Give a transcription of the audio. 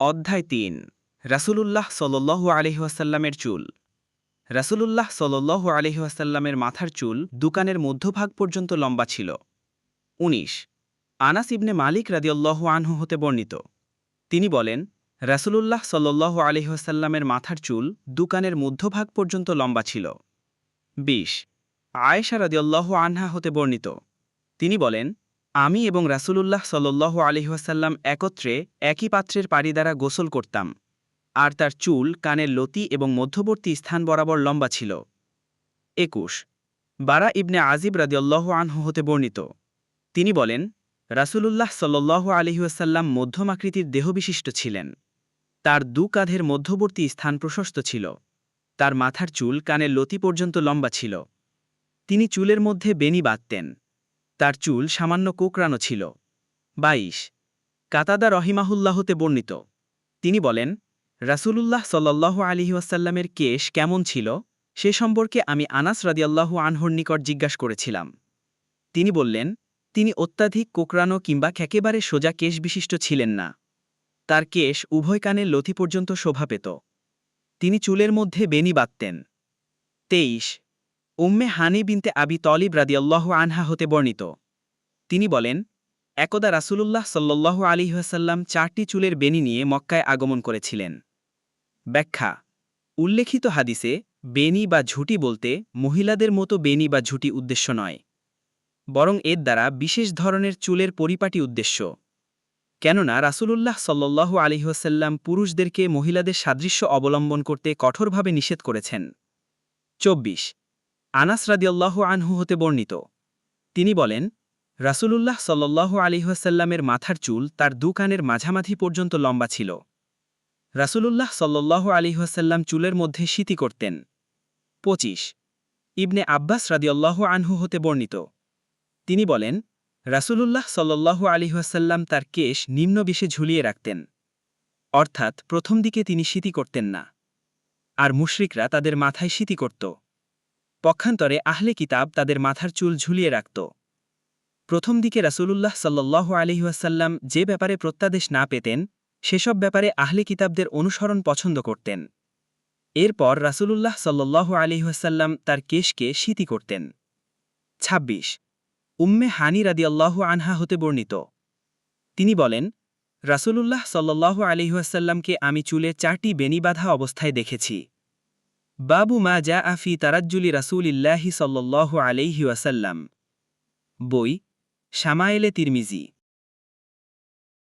অধ্যায় ৩ রাসূলুল্লাহ সাল্লাল্লাহু আলাইহি ওয়াসাল্লামের চুল। রাসূলুল্লাহ সাল্লাল্লাহু আলাইহি ওয়াসাল্লামের মাথার চুল দুকানের মধ্যভাগ পর্যন্ত লম্বা ছিল। ১৯ আনাস ইবনে মালিক রাদিয়াল্লাহু আনহু হতে বর্ণিত, তিনি বলেন, রাসূলুল্লাহ সাল্লাল্লাহু আলাইহি ওয়াসাল্লামের মাথার চুল দুকানের মধ্যভাগ পর্যন্ত লম্বা ছিল। ২০ আয়েশা রাদিয়াল্লাহু আনহা হতে বর্ণিত, তিনি বলেন, আমি এবং রাসূলুল্লাহ সাল্লাল্লাহু আলাইহি ওয়াসাল্লাম একত্রে একই পাত্রের পানি দ্বারা গোসল করতাম, আর তার চুল কানের লতি এবং মধ্যবর্তী স্থান বরাবর লম্বা ছিল। ২১ বারা ইবনে আজিব রাদিয়াল্লাহু আনহু হতে বর্ণিত, তিনি বলেন, রাসূলুল্লাহ সাল্লাল্লাহু আলাইহি ওয়াসাল্লাম মধ্যমাকৃতির দেহবিশিষ্ট ছিলেন। তার দু কাঁধের মধ্যবর্তী স্থান প্রশস্ত ছিল। তার মাথার চুল কানের লতি পর্যন্ত লম্বা ছিল। তিনি চুলের মধ্যে বেনি বাঁধতেন। তার চুল সামান্য কোঁকড়ানো ছিল। ২২ কাতাদা রহিমাহুল্লাহতে বর্ণিত, তিনি বলেন, রাসূলুল্লাহ সাল্লাল্লাহু আলাইহি ওয়াসাল্লামের কেশ কেমন ছিল সে সম্পর্কে আমি আনাস রাদিয়াল্লাহু আনহুর নিকট জিজ্ঞাসা করেছিলাম। তিনি বললেন, তিনি অত্যাধিক কোঁকড়ানো কিংবা একেবারে সোজা কেশ বিশিষ্ট ছিলেন না। তার কেশ উভয় কানের লথি পর্যন্ত শোভা পেত। তিনি চুলের মধ্যে বেনি বাঁধতেন। ২৩ উম্মে হানি বিনতে আবি তলিব রাদিয়াল্লাহু আনহা হতে বর্ণিত, তিনি বলেন, একদা রাসূলুল্লাহ সাল্লাল্লাহু আলাইহি ওয়াসাল্লাম ৪টি চুলের বেনি নিয়ে মক্কায় আগমন করেছিলেন। ব্যাখ্যা উল্লেখিত হাদিসে বেনি বা ঝুঁটি বলতে মহিলাদের মতো বেনি বা ঝুঁটি উদ্দেশ্য নয়, বরং এর দ্বারা বিশেষ ধরনের চুলের পরিপাটি উদ্দেশ্য। কেননা রাসূলুল্লাহ সাল্লাল্লাহু আলাইহি ওয়াসাল্লাম পুরুষদেরকে মহিলাদের সাদৃশ্য অবলম্বন করতে কঠোরভাবে নিষেধ করেছেন। ২৪ আনাস রাদিয়াল্লাহু আনহু হতে বর্ণিত, তিনি বলেন, রাসূলুল্লাহ সাল্লাল্লাহু আলাইহি ওয়াসাল্লামের মাথার চুল তার দু কানের মাঝামাঝি পর্যন্ত লম্বা ছিল। রাসূলুল্লাহ সাল্লাল্লাহু আলাইহি ওয়াসাল্লাম চুলের মধ্যে সিতি করতেন। ২৫ ইবনে আব্বাস রাদিয়াল্লাহু আনহু হতে বর্ণিত, তিনি বলেন, রাসূলুল্লাহ সাল্লাল্লাহু আলাইহি ওয়াসাল্লাম তার কেশ নিম্নবিষে ঝুলিয়ে রাখতেন, অর্থাৎ প্রথম দিকে তিনি সিতি করতেন না, আর মুশরিকরা তাদের মাথায় সিতি করত। পক্ষান্তরে আহলে কিতাব তাদের মাথার চুল ঝুলিয়ে রাখত। প্রথম দিকে রাসূলুল্লাহ সাল্লাল্লাহু আলাইহি ওয়াসাল্লাম যে ব্যাপারে প্রত্যাদেশ না পেতেন সেসব ব্যাপারে আহলে কিতাবদের অনুসরণ পছন্দ করতেন। এরপর রাসূলুল্লাহ সাল্লাল্লাহু আলাইহি ওয়াসাল্লাম তার কেশকে সিতি করতেন। ২৬ উম্মে হানি রাদিয়াল্লাহু আনহা হতে বর্ণিত, তিনি বলেন, রাসূলুল্লাহ সাল্লাল্লাহু আলাইহি ওয়াসাল্লামকে আমি চুলে ৪টি বেনি বাঁধা অবস্থায় দেখেছি। বাবু মা জাআ ফি তারাজ্জুলি রাসূলিল্লাহি সাল্লাল্লাহু আলাইহি ওয়াসাল্লাম, বই শামায়েলে তিরমিজি।